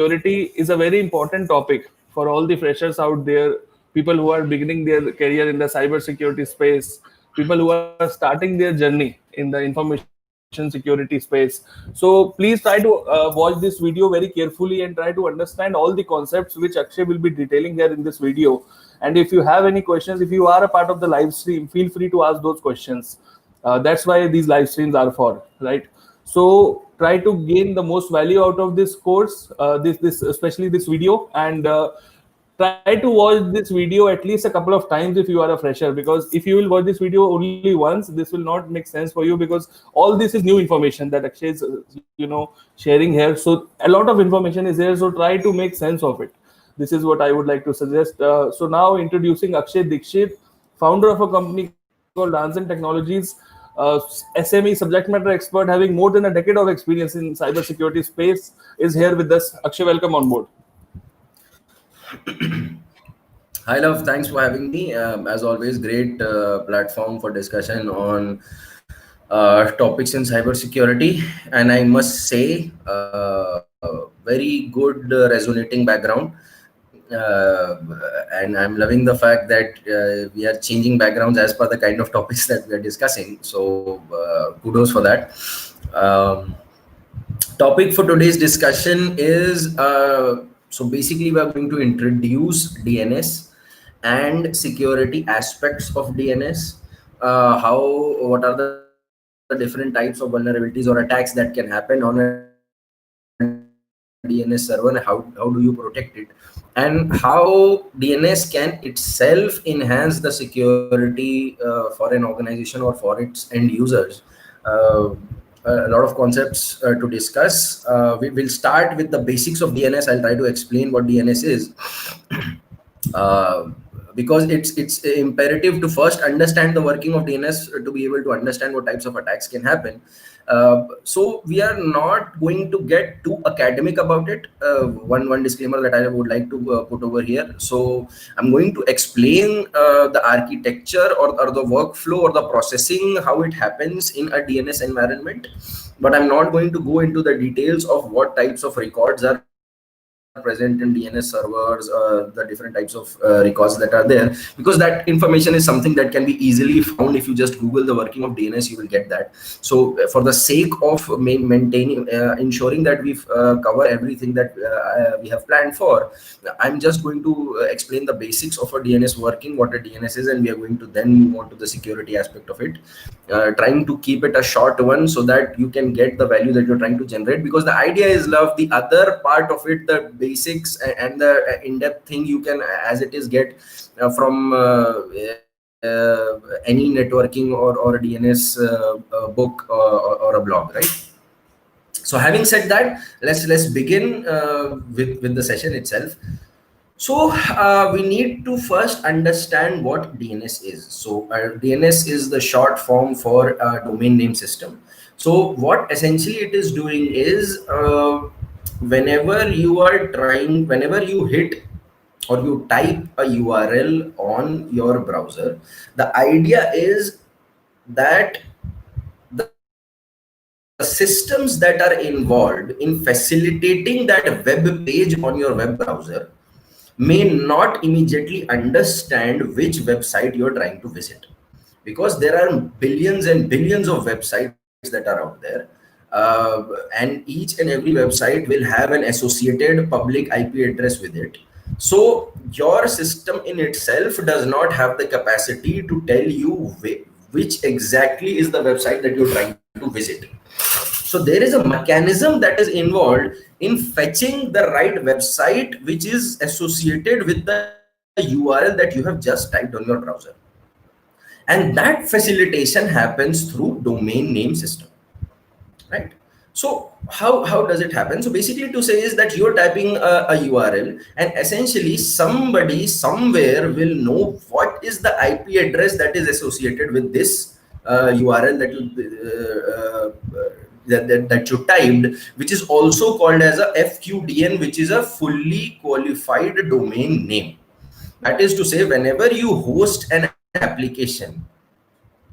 security is a very important topic for all the freshers out there, people who are beginning their career in the cyber security space, people who are starting their journey in the information security space. So please try to watch this video very carefully and try to understand all the concepts which Akshay will be detailing here in this video. And if you have any questions, if you are a part of the live stream, feel free to ask those questions. That's why these live streams are for, right? So try to gain the most value out of this course, this especially this video, and try to watch this video at least a couple of times if you are a fresher, because if you will watch this video only once, this will not make sense for you, because all this is new information that Akshay is sharing here. So a lot of information is here, so try to make sense of it. This is what I would like to suggest. So now introducing Akshay Dixit, founder of a company called Johar and Technologies, SME, subject matter expert having more than a decade of experience in cybersecurity space, is here with us. Akshay, welcome on board. Hi, Luv. Thanks for having me. As always, great platform for discussion on topics in cybersecurity. And I must say, very good resonating background. And I'm loving the fact that we are changing backgrounds as per the kind of topics that we are discussing. So kudos for that. Topic for today's discussion is, so basically we are going to introduce DNS and security aspects of DNS. What are the different types of vulnerabilities or attacks that can happen on a DNS server, and how do you protect it, and how DNS can itself enhance the security for an organization or for its end users. A lot of concepts to discuss. We will start with the basics of DNS. I'll try to explain what DNS is. Because it's imperative to first understand the working of DNS to be able to understand what types of attacks can happen. So we are not going to get too academic about it. One disclaimer that I would like to put over here. So I'm going to explain the architecture or the workflow or the processing, how it happens in a DNS environment. But I'm not going to go into the details of what types of records are present in DNS servers, the different types of records that are there, because that information is something that can be easily found. If you just Google the working of DNS, you will get that. So for the sake of maintaining, ensuring that we cover everything that we have planned for, I'm just going to explain the basics of a DNS working, what a DNS is, and we are going to then move on to the security aspect of it, trying to keep it a short one so that you can get the value that you're trying to generate, because the idea is, Love, the other part of it, the basics and the in-depth thing, you can as it is get from any networking or DNS book or a blog, right? So having said that, let's begin with the session itself. So we need to first understand what DNS is. So DNS is the short form for domain name system. So what essentially it is doing is, whenever you hit or you type a URL on your browser, the idea is that the systems that are involved in facilitating that web page on your web browser may not immediately understand which website you're trying to visit, because there are billions and billions of websites that are out there. And each and every website will have an associated public IP address with it. So your system in itself does not have the capacity to tell you which exactly is the website that you're trying to visit. So there is a mechanism that is involved in fetching the right website which is associated with the URL that you have just typed on your browser. And that facilitation happens through domain name system. Right? So how does it happen? So basically, to say is that you're typing a URL, and essentially somebody somewhere will know what is the IP address that is associated with this URL that you typed, which is also called as a FQDN, which is a fully qualified domain name. That is to say, whenever you host an application,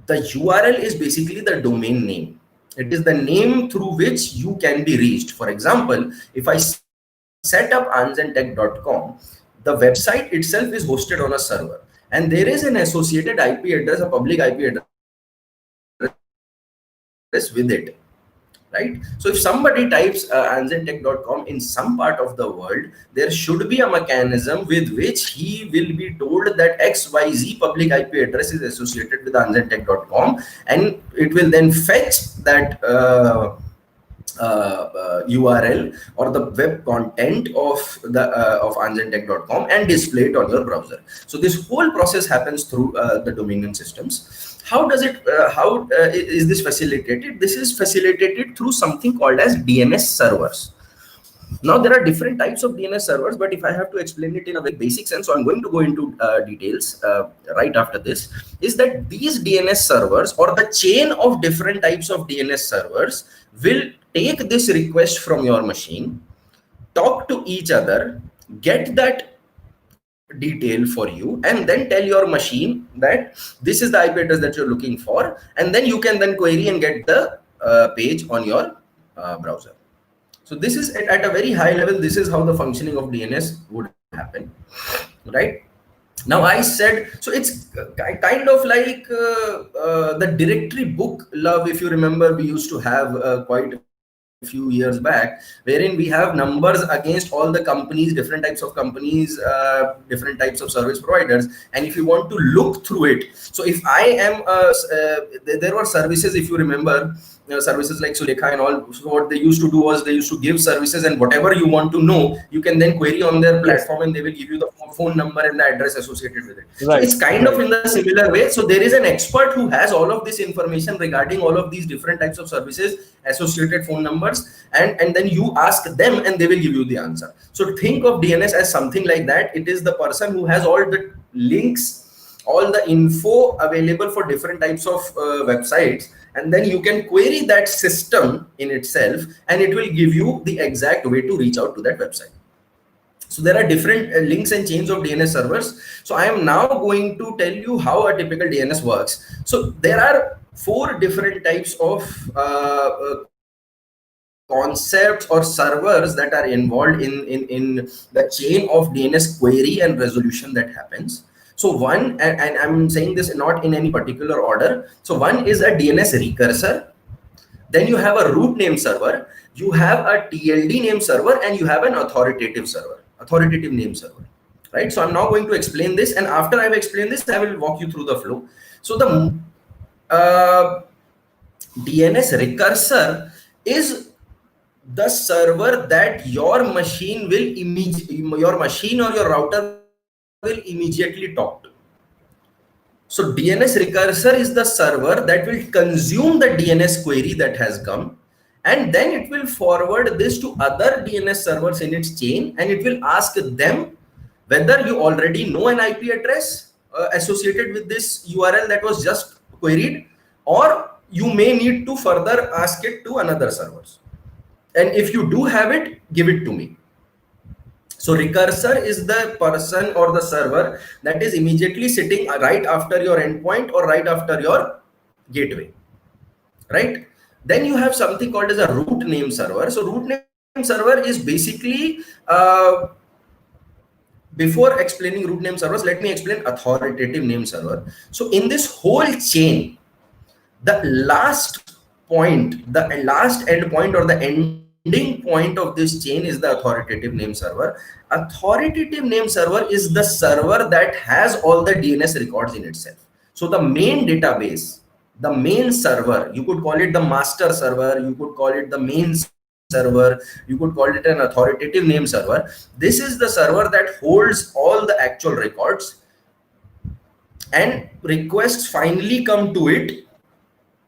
the URL is basically the domain name. It is the name through which you can be reached. For example, if I set up anzentech.com, the website itself is hosted on a server, and there is an associated IP address, a public IP address with it, right? So if somebody types anzentech.com in some part of the world, there should be a mechanism with which he will be told that XYZ public IP address is associated with anzentech.com, and it will then fetch that URL or the web content of anzentech.com and display it on your browser. So this whole process happens through the dominion systems. How does it? How is this facilitated? This is facilitated through something called as DNS servers. Now there are different types of DNS servers, but if I have to explain it in a very basic sense, so I'm going to go into details right after this, is that these DNS servers or the chain of different types of DNS servers will take this request from your machine, talk to each other, get that detail for you, and then tell your machine that this is the IP address that you're looking for, and then you can then query and get the page on your browser. So this is at a very high level, this is how the functioning of DNS would happen, right? Now I said, so it's kind of like the directory book, Love, if you remember, we used to have quite a few years back, wherein we have numbers against all the companies, different types of companies, different types of service providers. And if you want to look through it, so if I am, there were services, if you remember, services like Sulekha and all. So what they used to do was they used to give services, and whatever you want to know, you can then query on their platform, and they will give you the phone number and the address associated with it. Right. So it's kind of in the similar way. So there is an expert who has all of this information regarding all of these different types of services, associated phone numbers, and then you ask them and they will give you the answer. So think of DNS as something like that. It is the person who has all the links, all the info available for different types of websites, and then you can query that system in itself, and it will give you the exact way to reach out to that website. So there are different links and chains of DNS servers. So I am now going to tell you how a typical DNS works. So there are 4 different types of concepts or servers that are involved in the chain of DNS query and resolution that happens. So one, and I'm saying this not in any particular order. So one is a DNS recursor. Then you have a root name server, you have a TLD name server, and you have an authoritative server, authoritative name server, right? So I'm now going to explain this, and after I've explained this, I will walk you through the flow. So the DNS recursor is the server that your machine will your machine or your router will immediately talk to. So DNS recursor is the server that will consume the DNS query that has come, and then it will forward this to other DNS servers in its chain, and it will ask them whether you already know an IP address associated with this URL that was just queried, or you may need to further ask it to another servers. And if you do have it, give it to me. So recursor is the person or the server that is immediately sitting right after your endpoint or right after your gateway, right? Then you have something called as a root name server. So root name server is basically, before explaining root name servers, let me explain authoritative name server. So in this whole chain, the last point, the last endpoint or the ending point of this chain is the authoritative name server. Authoritative name server is the server that has all the DNS records in itself. So the main database, the main server, you could call it the master server, you could call it the main server, you could call it an authoritative name server. This is the server that holds all the actual records, and requests finally come to it,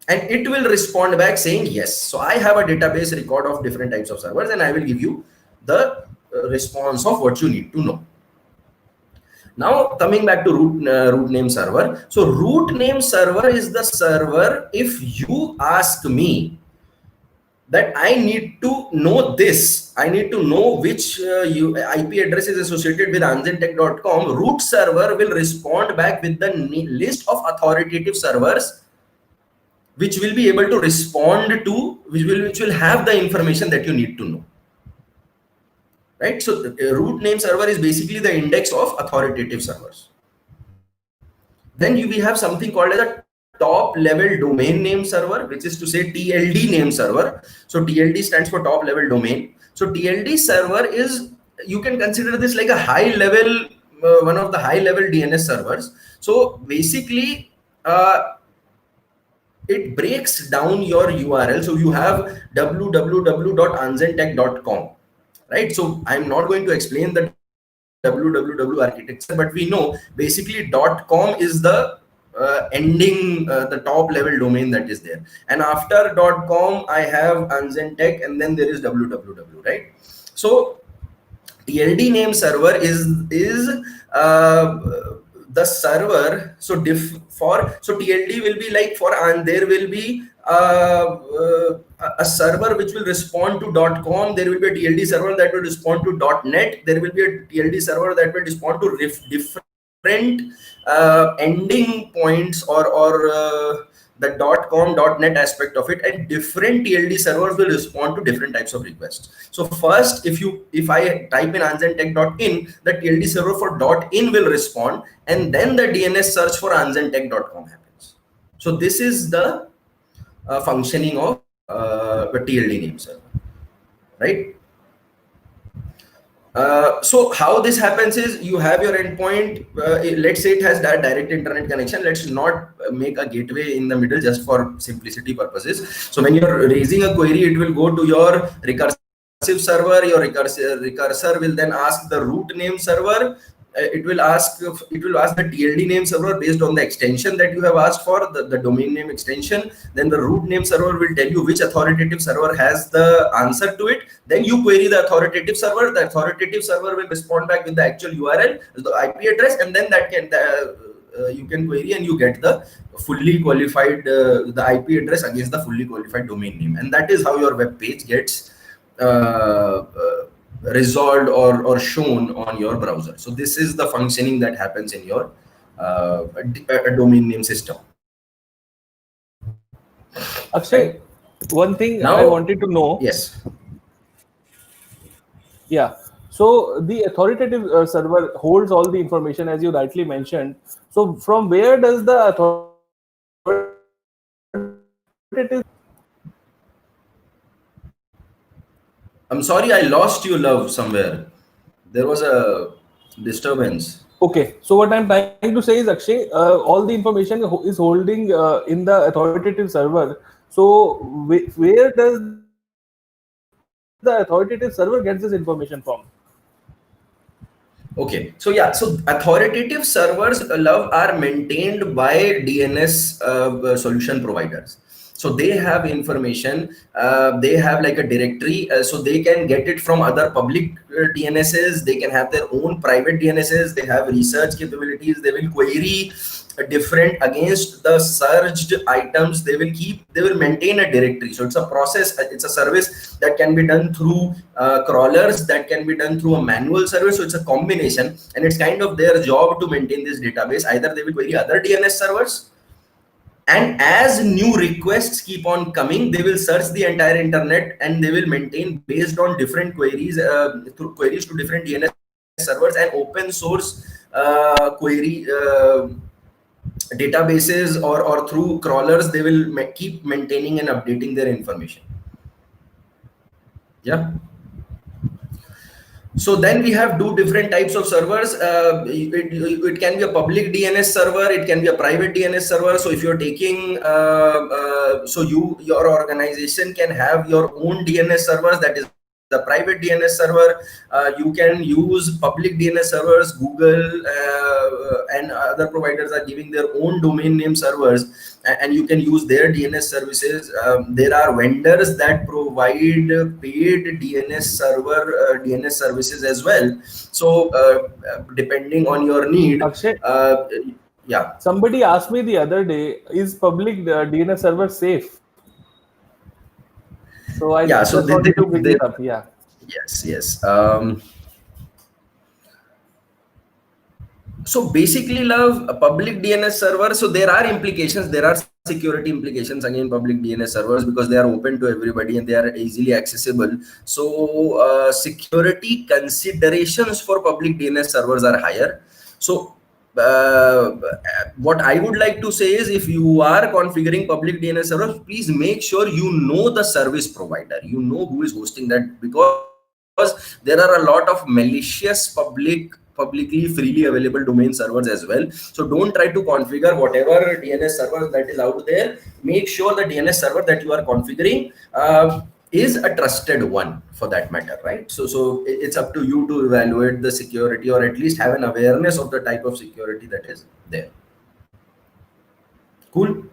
and it will respond back saying yes. So I have a database record of different types of servers, and I will give you the response of what you need to know. Now coming back to root name server. So root name server is the server, if you ask me that I need to know this, I need to know which IP address is associated with anzentech.com, root server will respond back with the list of authoritative servers which will be able to respond to, which will have the information that you need to know. right? So the root name server is basically the index of authoritative servers. Then we have something called as a top level domain name server, which is to say TLD name server. So TLD stands for top level domain. So TLD server is, you can consider this like a high level, one of the high level DNS servers. So basically, it breaks down your URL. So you have www.anzentech.com, right? So I'm not going to explain the www architecture, but we know basically .com is the ending, the top level domain that is there. And after .com, I have Anzentech, and then there is www, right? So TLD name server is the server. So so TLD will be like for, and there will be a server which will respond to .com. There will be a TLD server that will respond to .net. There will be a TLD server that will respond to different ending points, or the .com .net aspect of it, and different TLD servers will respond to different types of requests. So first, if I type in anzentech.in, the TLD server for .in will respond, and then the DNS search for anzentech.com happens. So this is the functioning of the TLD name server, right? So how this happens is, you have your endpoint, let's say it has that direct internet connection. Let's not make a gateway in the middle just for simplicity purposes. So when you're raising a query, it will go to your recursive server. Your recursor will then ask the root name server. It will ask the TLD name server based on the extension that you have asked for, the domain name extension. Then the root name server will tell you which authoritative server has the answer to it. Then you query the authoritative server. The authoritative server will respond back with the actual URL, the IP address, and then that can you can query, and you get the fully qualified the IP address against the fully qualified domain name, and that is how your web page gets resolved or shown on your browser. So this is the functioning that happens in your domain name system. Akshay, Right? one thing Now, I wanted to know. Yes. Yeah. So the authoritative server holds all the information, as you rightly mentioned. So from where does the authoritative? I'm sorry, I lost you, Love, somewhere. There was a disturbance. Okay. So what I'm trying to say is, Akshay, all the information is holding in the authoritative server. So where does the authoritative server gets this information from? Okay, so yeah, so authoritative servers, Love, are maintained by DNS solution providers. So they have information, they have like a directory, so they can get it from other public DNSs. They can have their own private DNSs. They have research capabilities. They will query different against the searched items. They will maintain a directory. So it's a process, it's a service that can be done through crawlers, that can be done through a manual service. So it's a combination, and it's kind of their job to maintain this database. Either they will query other DNS servers, and as new requests keep on coming, they will search the entire internet, and they will maintain based on different queries, through queries to different DNS servers, and open source query databases, or through crawlers. They will keep maintaining and updating their information. Yeah. So then we have two different types of servers. It can be a public DNS server, it can be a private DNS server. So if you're taking, so your organization can have your own DNS servers, that is the private DNS server. You can use public DNS servers. Google and other providers are giving their own domain name servers, and you can use their DNS services. There are vendors that provide paid DNS services as well. So depending on your need, Akshay, yeah. somebody asked me the other day, is public DNS server safe? So I Yeah, so just wanted to bring it up. Yeah. yes. So basically, Love, a public DNS server. So there are implications. There are security implications again public DNS servers because they are open to everybody and they are easily accessible. So security considerations for public DNS servers are higher. So uh, what I would like to say is, if you are configuring public DNS servers, please make sure you know the service provider. You know who is hosting that, because there are a lot of malicious publicly freely available domain servers as well. So don't try to configure whatever DNS server that is out there. Make sure the DNS server that you are configuring is a trusted one, for that matter, right? So it's up to you to evaluate the security, or at least have an awareness of the type of security that is there. Cool.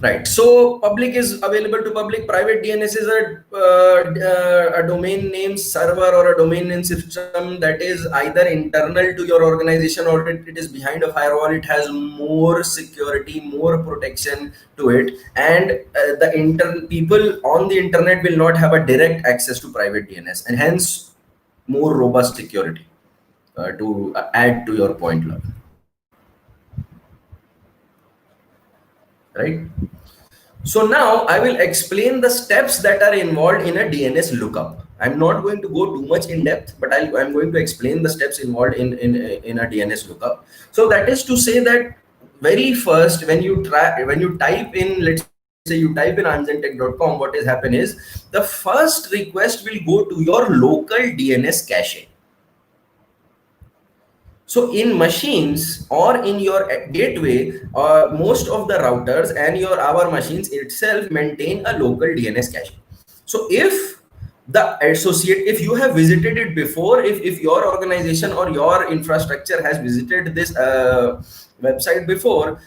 Right. So public is available to public. Private DNS is a domain name server or a domain name system that is either internal to your organization or it is behind a firewall. It has more security, more protection to it, and the people on the internet will not have a direct access to private DNS, and hence more robust security. To add to your point, Love. Right. So now I will explain the steps that are involved in a DNS lookup. I'm not going to go too much in depth, but I'm going to explain the steps involved in a DNS lookup. So that is to say that very first, when you type in, let's say you type in anzentech.com, what has happened is the first request will go to your local DNS cache. So in machines or in your gateway, most of the routers and our machines itself maintain a local DNS cache. So if you have visited it before, if your organization or your infrastructure has visited this website before,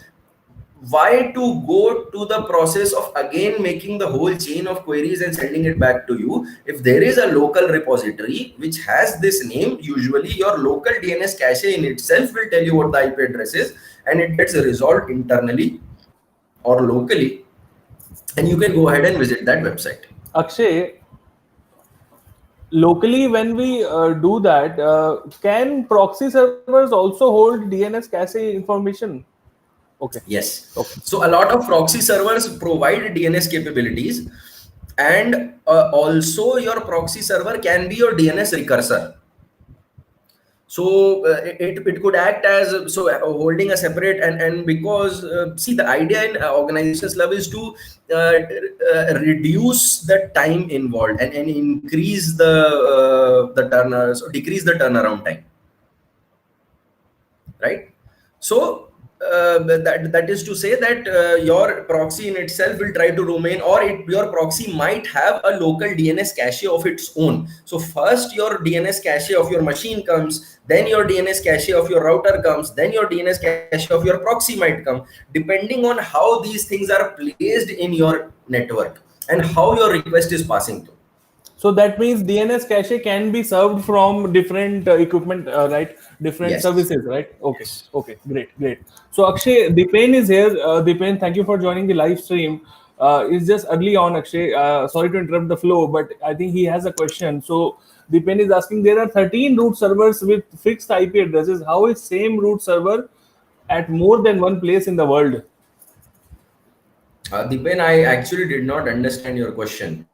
why to go to the process of again making the whole chain of queries and sending it back to you? If there is a local repository which has this name, usually your local DNS cache in itself will tell you what the IP address is, and it gets resolved internally or locally, and you can go ahead and visit that website. Akshay, locally when we do that, can proxy servers also hold DNS cache information? Okay. Yes. Okay. So a lot of proxy servers provide DNS capabilities, and also your proxy server can be your DNS recursor. So it could act as holding a separate, and because see, the idea in organizations level is to reduce the time involved and increase the turners or decrease the turnaround time, right? So that is to say that your proxy in itself will try to remain, or your proxy might have a local DNS cache of its own. So first your DNS cache of your machine comes, then your DNS cache of your router comes, then your DNS cache of your proxy might come, depending on how these things are placed in your network and how your request is passing through. So that means DNS cache can be served from different equipment, right? Different Yes. services, right? Okay. Yes. Okay. Great. Great. So Akshay, Dipen is here. Dipen, thank you for joining the live stream. It's just early on, Akshay. Sorry to interrupt the flow, but I think he has a question. So Dipen is asking, there are 13 root servers with fixed IP addresses. How is same root server at more than one place in the world? Dipen, I actually did not understand your question.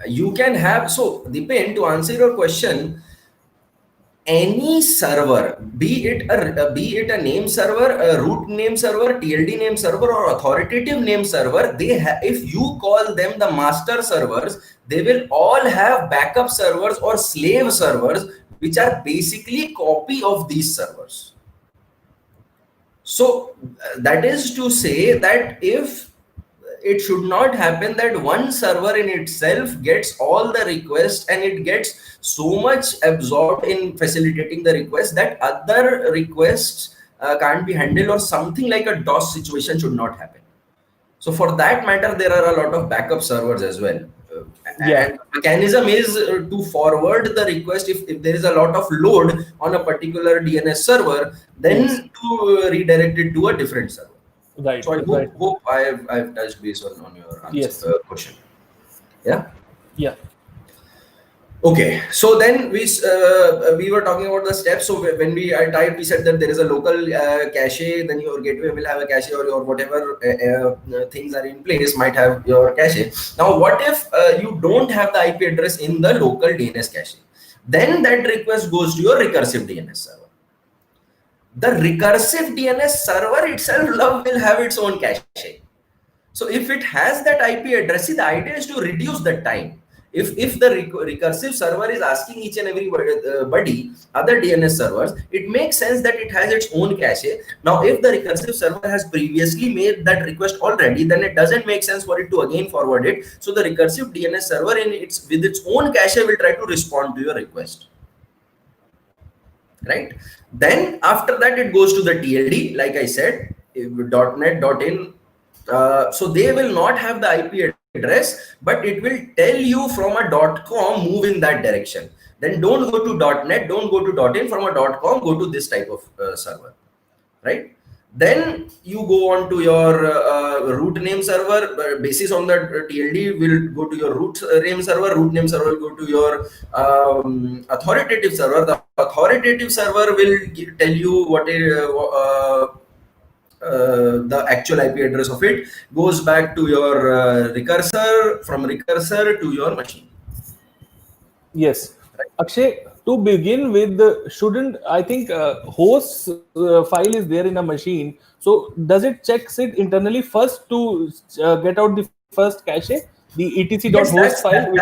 You can have, so Dipen, to answer your question, any server, be it a name server, a root name server, TLD name server, or authoritative name server, if you call them the master servers, they will all have backup servers or slave servers, which are basically copy of these servers. So that is to say that if it should not happen that one server in itself gets all the requests and it gets so much absorbed in facilitating the request that other requests can't be handled, or something like a DOS situation should not happen. So for that matter, there are a lot of backup servers as well. Yeah. And mechanism is to forward the request if there is a lot of load on a particular DNS server, then Yes. to redirect it to a different server. Right. So I Right. hope I've touched base on your answer, Yes. question. Yeah. Yeah. Okay, so then we were talking about the steps. So when I typed, we said that there is a local cache. Then your gateway will have a cache, or your whatever things are in place might have your cache. Now, what if you don't have the IP address in the local DNS cache? Then that request goes to your recursive DNS server. The recursive DNS server itself, Love, will have its own cache. So if it has that IP address, see, the idea is to reduce the time. If the recursive server is asking each and every other DNS servers, it makes sense that it has its own cache. Now, if the recursive server has previously made that request already, then it doesn't make sense for it to again forward it. So the recursive DNS server with its own cache will try to respond to your request. Right? Then after that, it goes to the TLD, like I said, .net, .in. So they will not have the IP address, but it will tell you from a .com, move in that direction. Then don't go to .net, don't go to .in. From a .com, go to this type of server, right? Then you go on to your root name server. Basis on the TLD will go to your root name server. Root name server will go to your authoritative server. The authoritative server will tell you what is the actual IP address of it. Goes back to your recursor, from recursor to your machine. Yes. Akshay, to begin with, shouldn't, I think, host file is there in a machine. So does it checks it internally first to get out the first cache, the Yes, etc.host file?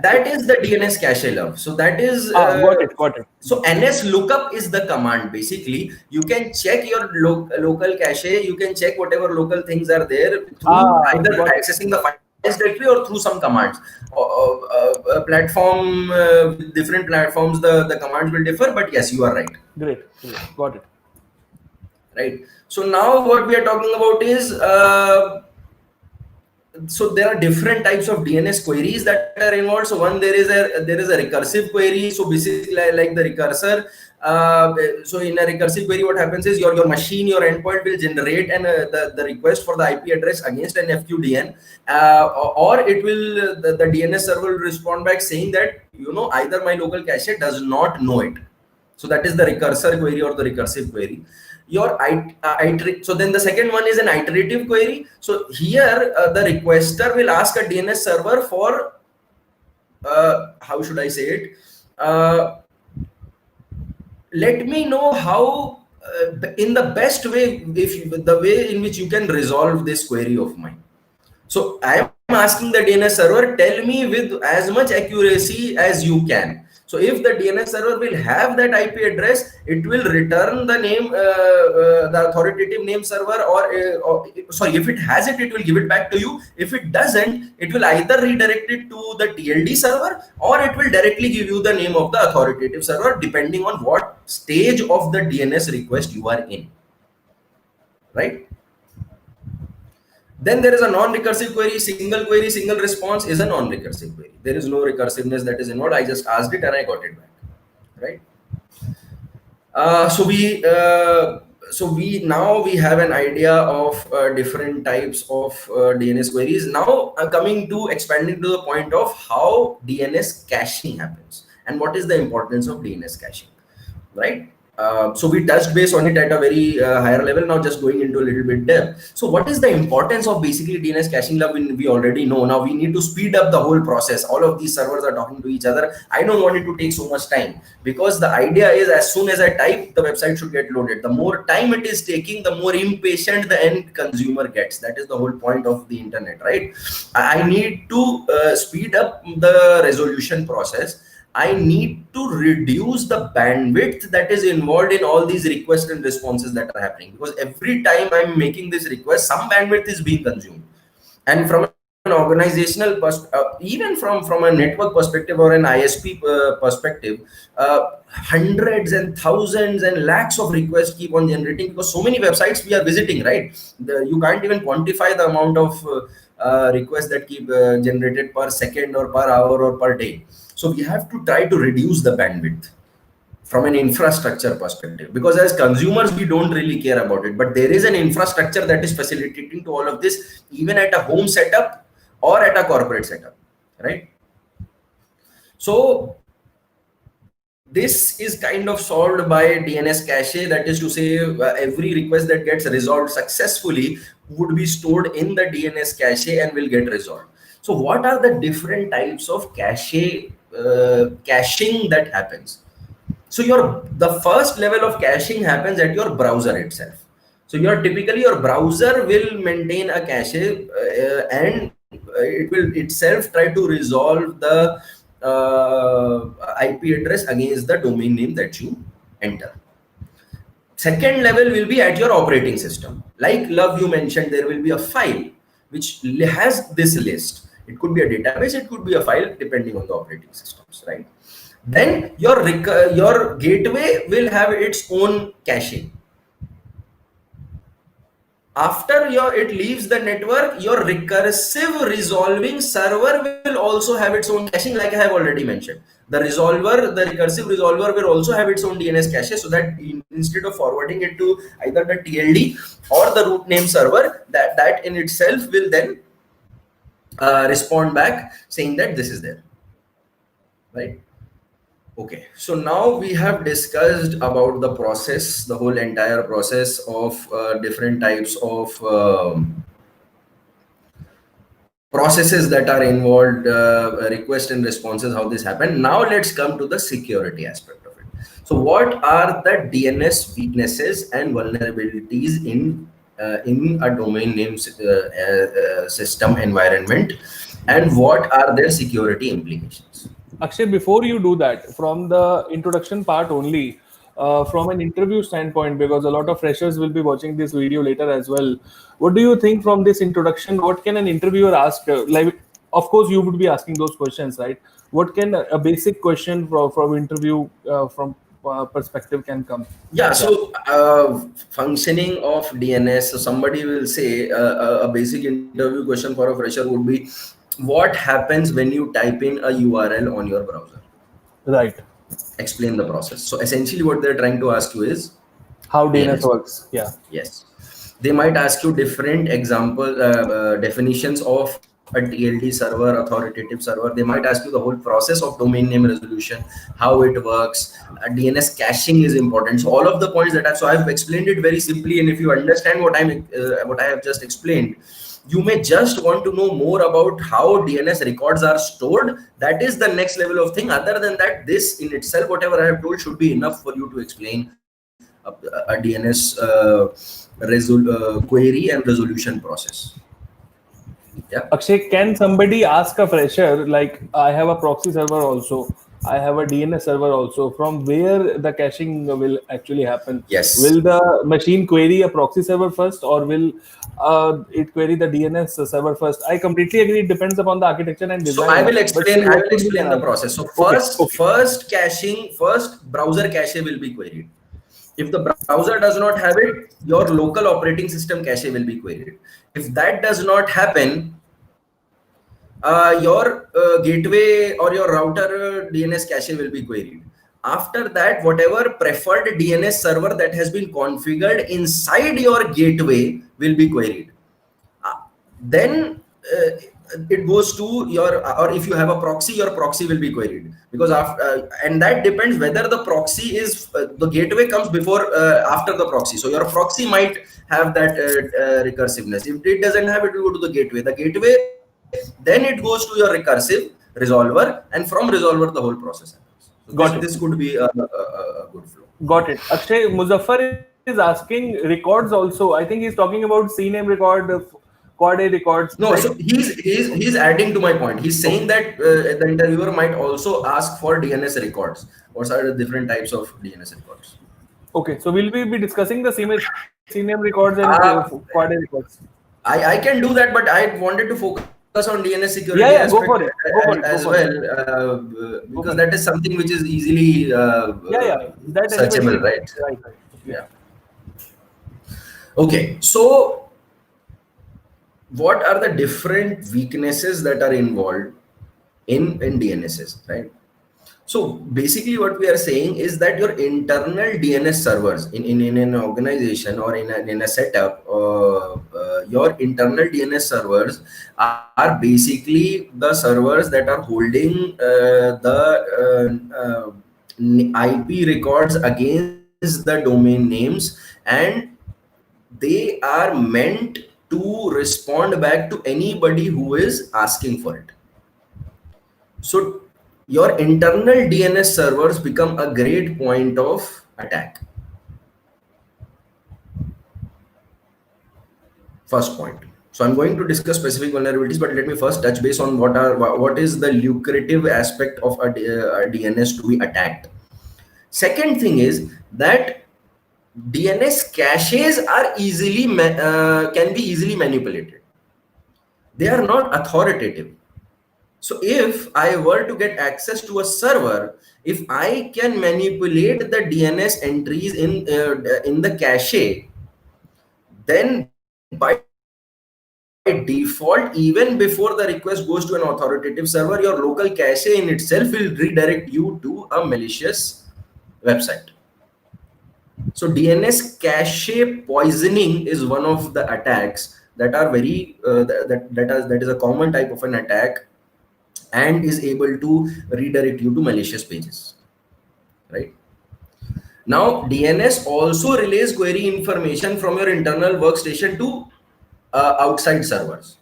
that is the DNS cache, Love. So that is Got it. so NS lookup is the command. Basically, you can check your local cache. You can check whatever local things are there through either accessing the files directly or through some commands. Platform with different platforms, the commands will differ. But yes, you are right. Great. Got it. Right. So now what we are talking about is. So there are different types of DNS queries that are involved. So one, there is a recursive query. So basically, like the recursor. So in a recursive query, what happens is your machine, your endpoint will generate the request for the IP address against an FQDN, or it will the DNS server will respond back saying that either my local cache does not know it. So that is the recursor query or the recursive query. So then the second one is an iterative query. So here the requester will ask a DNS server for how should I say it? Let me know how in the best way, the way in which you can resolve this query of mine. So I am asking the DNS server, tell me with as much accuracy as you can. So if the DNS server will have that IP address, it will return the name, the authoritative name server, or sorry, if it has it, it will give it back to you. If it doesn't, it will either redirect it to the TLD server, or it will directly give you the name of the authoritative server, depending on what stage of the DNS request you are in, right? Then there is a non-recursive query. Single response is a non-recursive query. There is no recursiveness that is involved. I just asked it and I got it back, right? So we have an idea of different types of DNS queries. Now I'm coming to expanding to the point of how DNS caching happens and what is the importance of DNS caching, right? So we touched base on it at a very higher level. Now just going into a little bit depth. So what is the importance of basically DNS caching, Love? We already know. Now we need to speed up the whole process. All of these servers are talking to each other. I don't want it to take so much time, because the idea is as soon as I type, the website should get loaded. The more time it is taking, the more impatient the end consumer gets. That is the whole point of the internet, right? I need to speed up the resolution process. I need to reduce the bandwidth that is involved in all these requests and responses that are happening, because every time I'm making this request, some bandwidth is being consumed. And from an organizational even from a network perspective or an ISP perspective, hundreds and thousands and lakhs of requests keep on generating, because so many websites we are visiting, right? You can't even quantify the amount of requests that keep generated per second or per hour or per day. So we have to try to reduce the bandwidth from an infrastructure perspective, because as consumers, we don't really care about it. But there is an infrastructure that is facilitating to all of this, even at a home setup or at a corporate setup, right? So this is kind of solved by DNS cache. That is to say, every request that gets resolved successfully would be stored in the DNS cache and will get resolved. So what are the different types of caching that happens? So the first level of caching happens at your browser itself. So your browser will maintain a cache, and it will itself try to resolve the IP address against the domain name that you enter. Second level will be at your operating system. Like Love, you mentioned, there will be a file which has this list. It could be a database, it could be a file, depending on the operating systems, right? Then your gateway will have its own caching. After it leaves the network, your recursive resolving server will also have its own caching, like I have already mentioned. The recursive resolver will also have its own DNS cache, so that instead of forwarding it to either the TLD or the root name server, that in itself will then respond back saying that this is there, right? Okay, so now we have discussed about the process, the whole entire process of different types of processes that are involved, request and responses, how this happened. Now let's come to the security aspect of it. So what are the DNS weaknesses and vulnerabilities in a domain name system environment, and what are their security implications? Akshay, before you do that, from the introduction part only, from an interview standpoint, because a lot of freshers will be watching this video later as well, what do you think from this introduction? What can an interviewer ask? Like, of course, you would be asking those questions, right? What can a basic question from interview from perspective can come? Yeah, so functioning of DNS, so somebody will say a basic interview question for a fresher would be, what happens when you type in a URL on your browser? Right. Explain the process. So essentially what they're trying to ask you is how DNS works. Yeah. Yes. They might ask you different example definitions of a TLD server, authoritative server. They might ask you the whole process of domain name resolution, how it works. DNS caching is important. So all of the points so I've explained it very simply, and if you understand what I have just explained, you may just want to know more about how DNS records are stored. That is the next level of thing. Other than that, this in itself, whatever I have told, should be enough for you to explain a DNS query and resolution process. Yeah. Akshay, can somebody ask a fresher, like, I have a proxy server also, I have a DNS server also, from where the caching will actually happen? Yes. Will the machine query a proxy server first, or will it query the DNS server first? I completely agree. It depends upon the architecture and design. So I will explain the process. So first browser cache will be queried. If the browser does not have it, your local operating system cache will be queried. If that does not happen, your gateway or your router DNS cache will be queried. After that, whatever preferred DNS server that has been configured inside your gateway will be queried. Then it goes to or if you have a proxy, your proxy will be queried, because and that depends whether the proxy is the gateway comes before after the proxy. So your proxy might have that recursiveness. If it doesn't have, it will go to the gateway. Then it goes to your recursive resolver, and from resolver the whole process happens. So this could be a good flow. Got it. Akshay, Muzaffar is asking records also. I think he's talking about CNAME record, quad A records. No, so he's adding to my point. He's saying that the interviewer might also ask for DNS records. What are the different types of DNS records? Okay, so will we be discussing the CNAME records and quad A records? I can do that, but I wanted to focus on DNS security aspect go for it. as well, because that is something which is easily searchable, right? Yeah. Okay, so what are the different weaknesses that are involved in DNSs, right? So basically what we are saying is that your internal DNS servers in an organization or in a setup, your internal DNS servers are basically the servers that are holding the IP records against the domain names, and they are meant to respond back to anybody who is asking for it. So your internal DNS servers become a great point of attack. First point. So I'm going to discuss specific vulnerabilities, but let me first touch base on what is the lucrative aspect of a DNS to be attacked. Second thing is that DNS caches are can be easily manipulated. They are not authoritative. So if I were to get access to a server, if I can manipulate the DNS entries in the cache, then by default, even before the request goes to an authoritative server, your local cache in itself will redirect you to a malicious website. So DNS cache poisoning is one of the attacks that are that is a common type of an attack, and is able to redirect you to malicious pages, right? Now DNS also relays query information from your internal workstation to outside servers.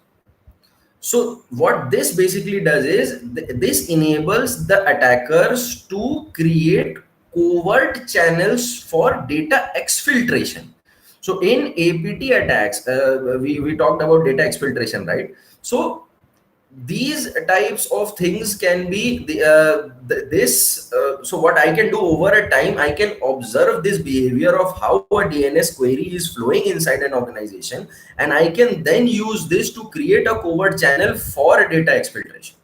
So what this basically does is this enables the attackers to create covert channels for data exfiltration. So in APT attacks, we talked about data exfiltration, right? So these types of things can be so what I can do over a time, I can observe this behavior of how a DNS query is flowing inside an organization, and I can then use this to create a covert channel for data exfiltration.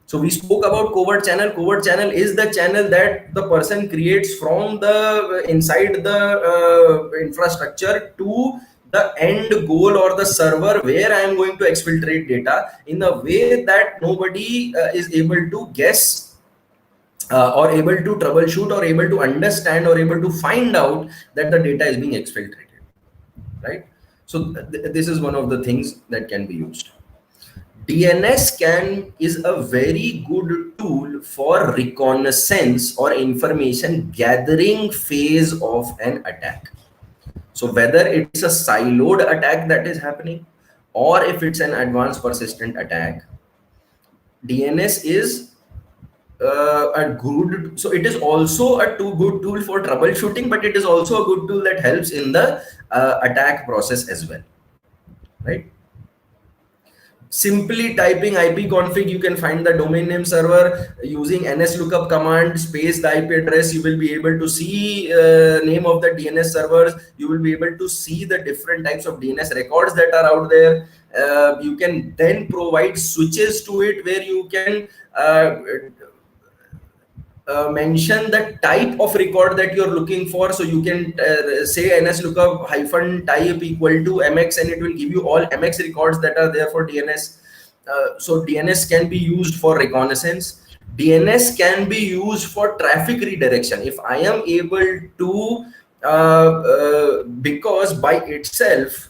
So we spoke about covert channel. Covert channel is the channel that the person creates from the inside the infrastructure to the end goal or the server where I am going to exfiltrate data in a way that nobody is able to guess or able to troubleshoot or able to understand or able to find out that the data is being exfiltrated, right? So this is one of the things that can be used. DNS is a very good tool for reconnaissance or information gathering phase of an attack. So whether it's a siloed attack that is happening, or if it's an advanced persistent attack, DNS is a good. So it is also a good tool for troubleshooting, but it is also a good tool that helps in the attack process as well, right? Simply typing ipconfig, you can find the domain name server. Using ns lookup command space the IP address, you will be able to see name of the DNS servers. You will be able to see the different types of DNS records that are out there. You can then provide switches to it where you can mention the type of record that you're looking for. So you can say ns lookup hyphen type equal to mx, and it will give you all mx records that are there for DNS. So DNS can be used for reconnaissance. DNS can be used for traffic redirection. If I am able to because by itself,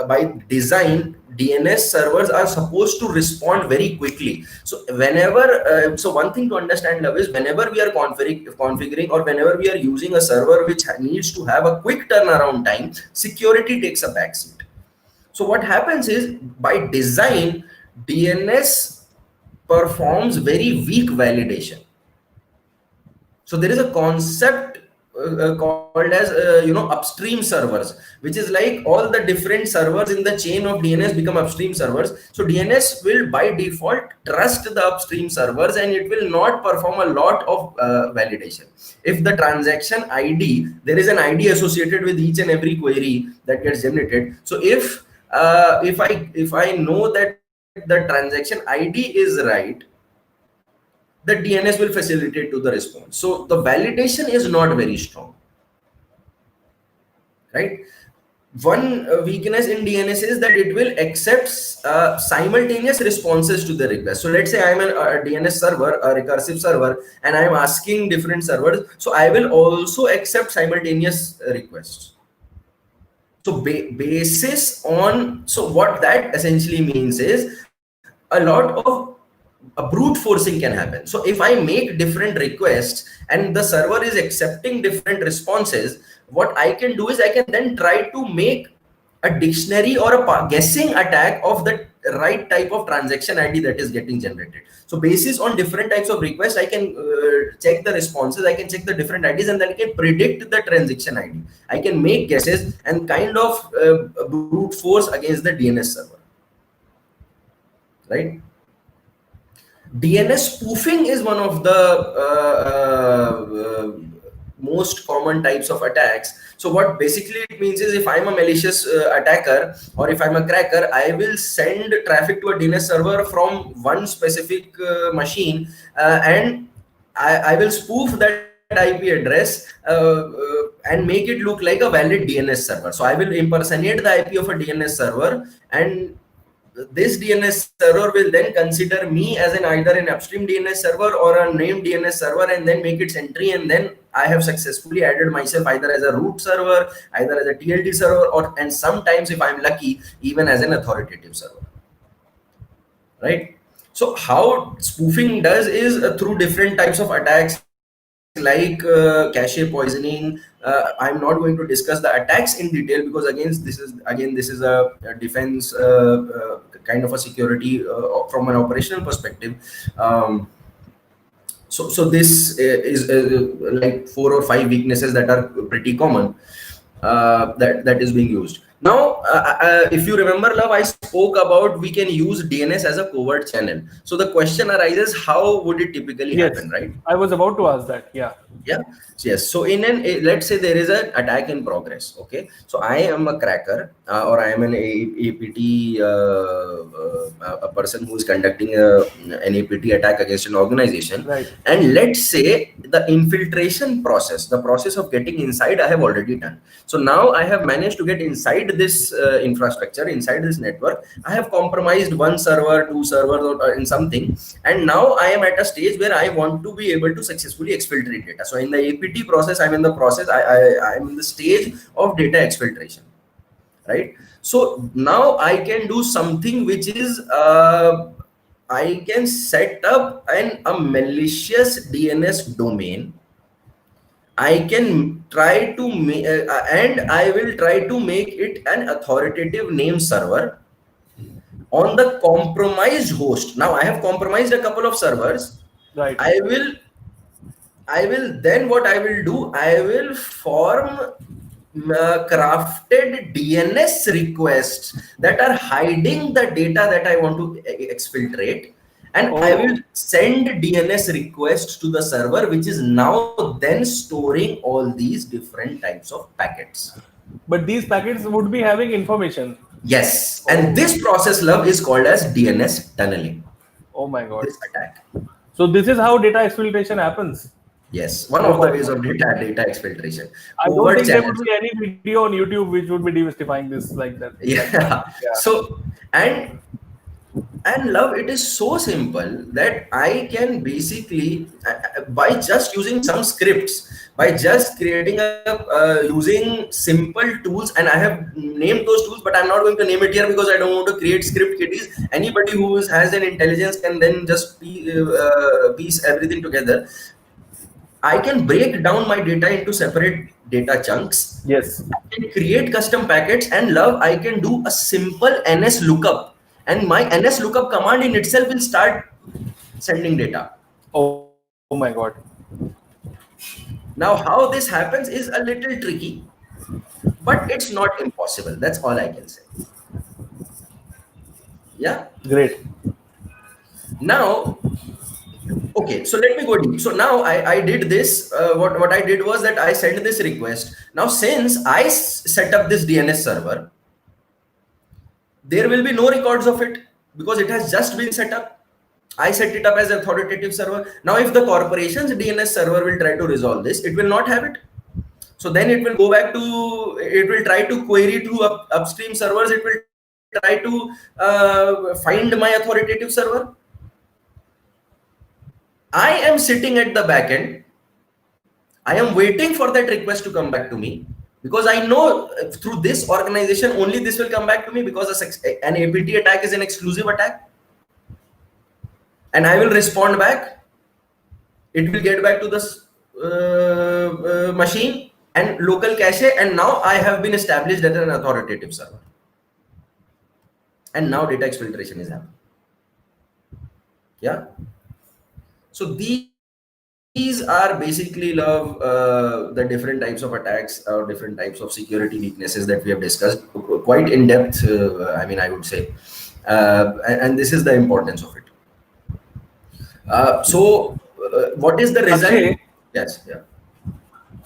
by design, DNS servers are supposed to respond very quickly. So whenever, so one thing to understand, Love, is whenever we are configuring or whenever we are using a server which needs to have a quick turnaround time, security takes a backseat. So what happens is, by design, DNS performs very weak validation. So there is a concept called as upstream servers, which is like all the different servers in the chain of DNS become upstream servers. So DNS will by default trust the upstream servers, and it will not perform a lot of validation. If the transaction ID, there is an ID associated with each and every query that gets generated. So if I know that the transaction ID is right, the DNS will facilitate to the response. So the validation is not very strong, right? one weakness in DNS is that it will accept simultaneous responses to the request. So let's say I'm a DNS server, a recursive server, and I'm asking different servers. So I will also accept simultaneous requests. So basis on, so what that essentially means is a lot of brute forcing can happen. So if I make different requests and the server is accepting different responses, what I can do is I can then try to make a dictionary or a guessing attack of the right type of transaction ID that is getting generated. So basis on different types of requests, I can check the responses, I can check the different IDs, and then I can predict the transaction ID. I can make guesses and kind of brute force against the DNS server, right? DNS spoofing is one of the most common types of attacks. So what basically it means is, if I'm a malicious attacker or if I'm a cracker, I will send traffic to a DNS server from one specific machine, and I will spoof that IP address and make it look like a valid DNS server. So I will impersonate the IP of a DNS server, and this DNS server will then consider me as either an upstream DNS server or a named DNS server, and then make its entry, and then I have successfully added myself either as a root server, either as a TLD server, and sometimes, if I'm lucky, even as an authoritative server, right? So how spoofing does is through different types of attacks like cache poisoning. I'm not going to discuss the attacks in detail, because this is a defense kind of a security from an operational perspective. So this is like 4 or 5 weaknesses that are pretty common that is being used. Now, if you remember, Love, I spoke about we can use DNS as a covert channel. So the question arises, how would it typically happen, right? I was about to ask that. Yeah. Yes. So let's say there is an attack in progress. Okay. So I am a cracker, or I am an APT, a person who is conducting an APT attack against an organization. Right. And let's say the infiltration process, the process of getting inside, I have already done. So now I have managed to get inside this infrastructure, inside this network. I have compromised one server, two servers, or in something. And now I am at a stage where I want to be able to successfully exfiltrate data. So in the APT process, I'm in the process, I'm in the stage of data exfiltration, right? So now I can do something which is, I can set up a malicious DNS domain. I can try to and I will try to make it an authoritative name server on the compromised host. Now I have compromised a couple of servers. Right. I will then, what I will do, I will form crafted DNS requests that are hiding the data that I want to exfiltrate, and I will send DNS requests to the server, which is now then storing all these different types of packets. But these packets would be having information. Yes, and this process, Love, is called as DNS tunneling. Oh my God. This attack. So this is how data exfiltration happens. Yes, one of the ways of data exfiltration. I don't think there would be any video on YouTube which would be demystifying this like that. Yeah. So and Love, it is so simple that I can basically, by just using some scripts, by just creating using simple tools, and I have named those tools, but I'm not going to name it here because I don't want to create script kiddies. Anybody who has an intelligence can then just piece everything together. I can break down my data into separate data chunks. Yes. I can create custom packets, and Love, I can do a simple NS lookup, and my NS lookup command in itself will start sending data. Oh my God. Now, how this happens is a little tricky, but it's not impossible. That's all I can say. Yeah. Great. Now, okay, so let me go deep. So now I did this. What I did was that I sent this request. Now, since I set up this DNS server, there will be no records of it because it has just been set up. I set it up as an authoritative server. Now, if the corporation's DNS server will try to resolve this, it will not have it. So then it will go back to, it will try to query to upstream servers. It will try to find my authoritative server. I am sitting at the back end. I am waiting for that request to come back to me, because I know through this organization only this will come back to me, because an APT attack is an exclusive attack, and I will respond back. It will get back to this machine and local cache, and now I have been established as an authoritative server, and now data exfiltration is happening. Yeah. So these are basically, Luv, the different types of attacks or different types of security weaknesses that we have discussed quite in depth. I mean, I would say, and this is the importance of it. What is the result? Akshay, Yes. Yeah.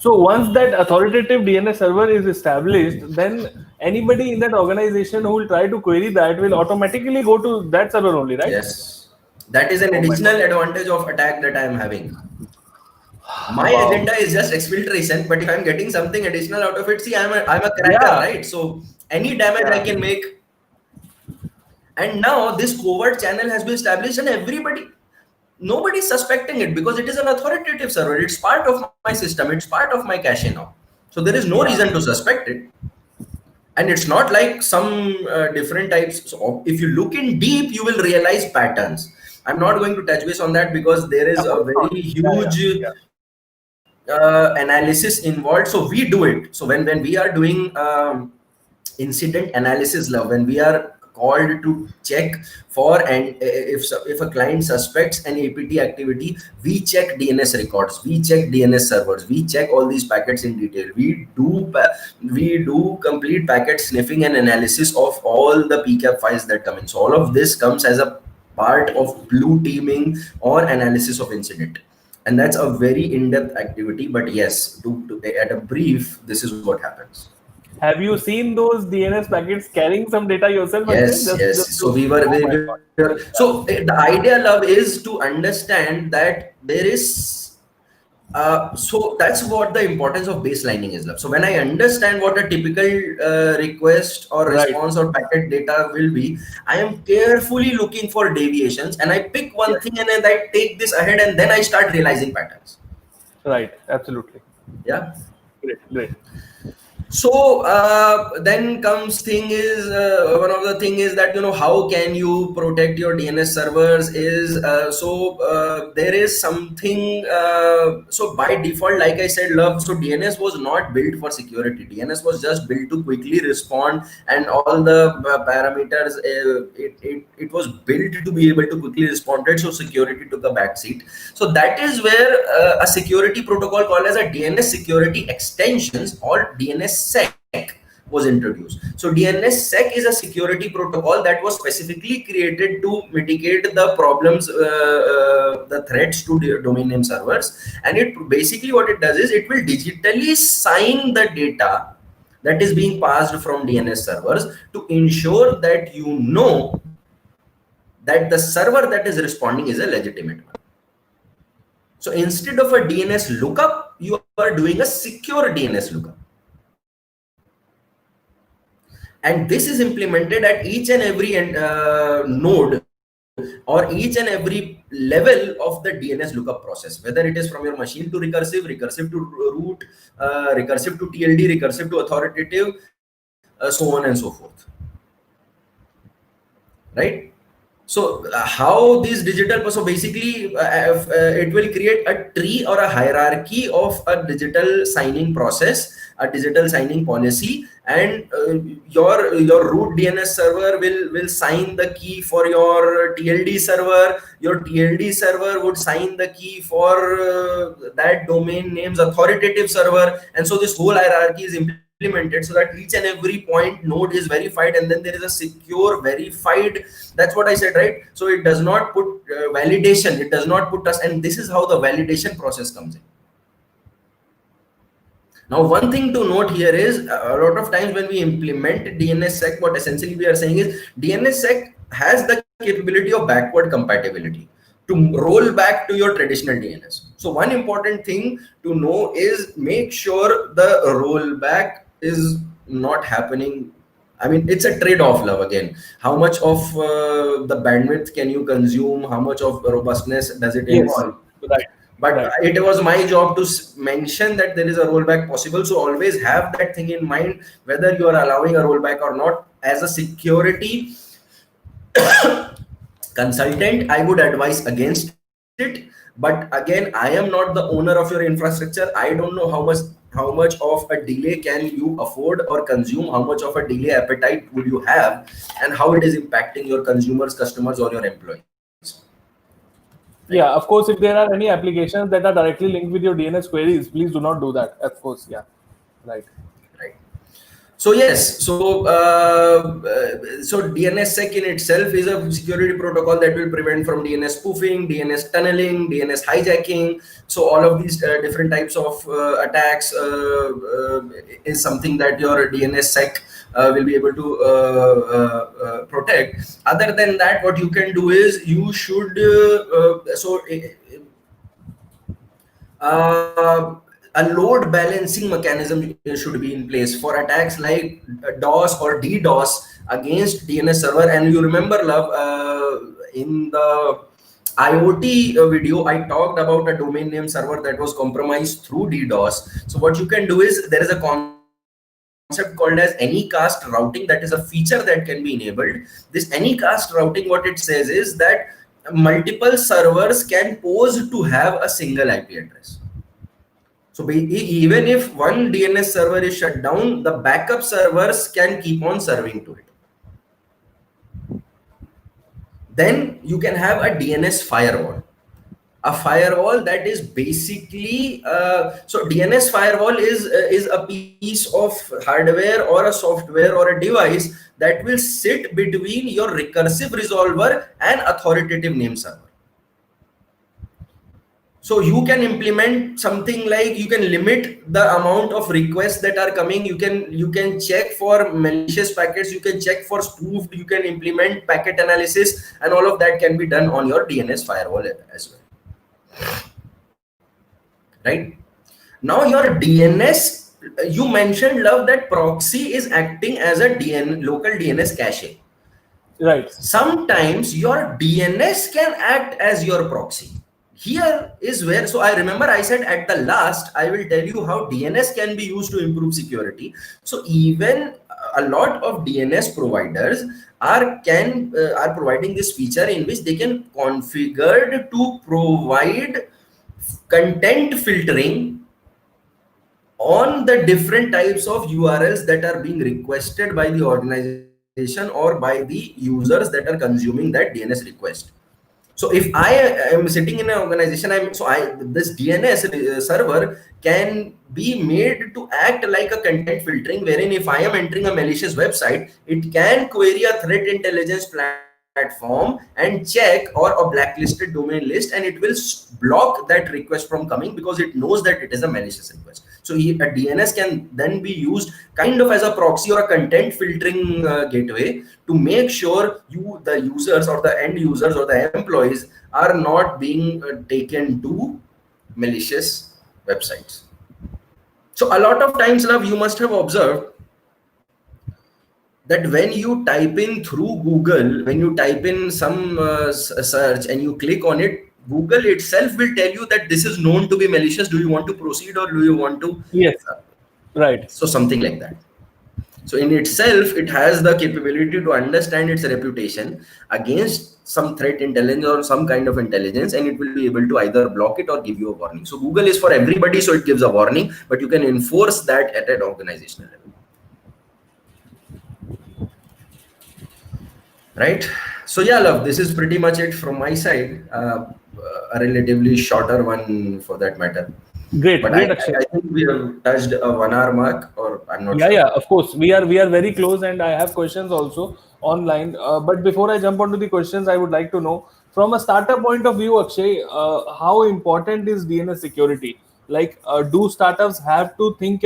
so once that authoritative DNS server is established, then anybody in that organization who will try to query that will automatically go to that server only, right? Yes. That is an additional advantage of attack that I am having. My Wow. agenda is just exfiltration, but if I'm getting something additional out of it, see, I'm a cracker, Yeah. right? So any damage I can make. And now this covert channel has been established, and nobody's suspecting it, because it is an authoritative server. It's part of my system. It's part of my cache now. So there is no reason to suspect it. And it's not like some different types. So if you look in deep, you will realize patterns. I'm not going to touch base on that, because there is a very huge analysis involved. So we do it. So when we are doing incident analysis, Luv, when we are called to check for, and if a client suspects an APT activity, we check DNS records, we check DNS servers, we check all these packets in detail. We do complete packet sniffing and analysis of all the PCAP files that come in. So all of this comes as a part of blue teaming or analysis of incident, and that's a very in-depth activity. But yes, at a brief, this is what happens. Have you seen those DNS packets carrying some data yourself? Yes, yes. So so the idea, Luv, is to understand that there is, so that's what the importance of baselining is, Luv. So when I understand what a typical request or response or packet data will be, I am carefully looking for deviations, and I pick one thing and then I take this ahead, and then I start realizing patterns. Right, absolutely. Yeah. Great. So then comes thing is, one of the thing is that, how can you protect your DNS servers is, there is something, so by default, like I said, Luv, so DNS was not built for security. DNS was just built to quickly respond, and all the parameters, it was built to be able to quickly respond to it, so security took a backseat. So that is where a security protocol called as a DNS security extensions, or DNSSEC, was introduced. So DNSSEC is a security protocol that was specifically created to mitigate the problems, the threats to domain name servers. And it basically, what it does is, it will digitally sign the data that is being passed from DNS servers to ensure that that the server that is responding is a legitimate one. So instead of a DNS lookup, you are doing a secure DNS lookup. And this is implemented at each and every node, or each and every level of the DNS lookup process, whether it is from your machine to recursive, recursive to root, recursive to TLD, recursive to authoritative, so on and so forth. Right? So how these digital, so basically it will create a tree or a hierarchy of a digital signing process, a digital signing policy, and your root DNS server will sign the key for your TLD server. Your TLD server would sign the key for that domain name's authoritative server, and so this whole hierarchy is implemented so that each and every point node is verified, and then there is a secure verified. That's what I said, right? So it does not put validation, it does not put us, and this is how the validation process comes in. Now, one thing to note here is, a lot of times when we implement DNSSEC, what essentially we are saying is DNSSEC has the capability of backward compatibility. to roll back to your traditional DNS. So one important thing to know is make sure the rollback is not happening. I mean, it's a trade-off, Love. Again, how much of the bandwidth can you consume? How much of robustness does it Yes. involve? Right. But Right. it was my job to mention that there is a rollback possible. So always have that thing in mind, whether you are allowing a rollback or not. As a security consultant, I would advise against it. But again, I am not the owner of your infrastructure. I don't know how much of a delay can you afford or consume, how much of a delay appetite would you have, and how it is impacting your consumers, customers, or your employees. Right. Yeah, of course, if there are any applications that are directly linked with your DNS queries, please do not do that. Of course, yeah. Right. Right. So yes, so DNSSEC in itself is a security protocol that will prevent from DNS spoofing, DNS tunneling, DNS hijacking. So all of these different types of attacks is something that your DNSSEC will be able to protect. Other than that, what you can do is you should a load balancing mechanism should be in place for attacks like DOS or DDoS against DNS server. And you remember, Love, in the IoT video, I talked about a domain name server that was compromised through DDoS. So what you can do is there is a concept called as anycast routing. That is a feature that can be enabled. This anycast routing, what it says is that multiple servers can pose to have a single IP address. So even if one DNS server is shut down, the backup servers can keep on serving to it. Then you can have a DNS firewall. A firewall that is basically so DNS firewall is a piece of hardware or a software or a device that will sit between your recursive resolver and authoritative name server. So you can implement something like you can limit the amount of requests that are coming. You can check for malicious packets. You can check for spoofed. You can implement packet analysis, and all of that can be done on your DNS firewall as well. Right now, your DNS. You mentioned, Love, that proxy is acting as a local DNS cache. Right. Sometimes your DNS can act as your proxy. Here is where, so I remember I said at the last, I will tell you how DNS can be used to improve security. So even a lot of DNS providers are providing this feature in which they can configure to provide content filtering on the different types of URLs that are being requested by the organization or by the users that are consuming that DNS request. So if I am sitting in an organization, this DNS server can be made to act like a content filtering, wherein if I am entering a malicious website, it can query a threat intelligence platform and check or a blacklisted domain list, and it will block that request from coming because it knows that it is a malicious request. So a DNS can then be used kind of as a proxy or a content filtering gateway to make sure the users or the end users or the employees are not being taken to malicious websites. So a lot of times, Love, you must have observed that when you type in through Google, when you type in some search and you click on it, Google itself will tell you that this is known to be malicious. Do you want to proceed or do you want to? Yes. Right. So something like that. So in itself, it has the capability to understand its reputation against some threat intelligence or some kind of intelligence, and it will be able to either block it or give you a warning. So Google is for everybody, so it gives a warning, but you can enforce that at an organizational level. Right. So yeah, Love, this is pretty much it from my side. A relatively shorter one for that matter. Great. But Great, I Akshay. think we have touched a 1 hour mark, or I'm not sure. Yeah, of course. We are very close, and I have questions also online. But before I jump onto the questions, I would like to know from a startup point of view, Akshay, how important is DNS security? Like, do startups have to think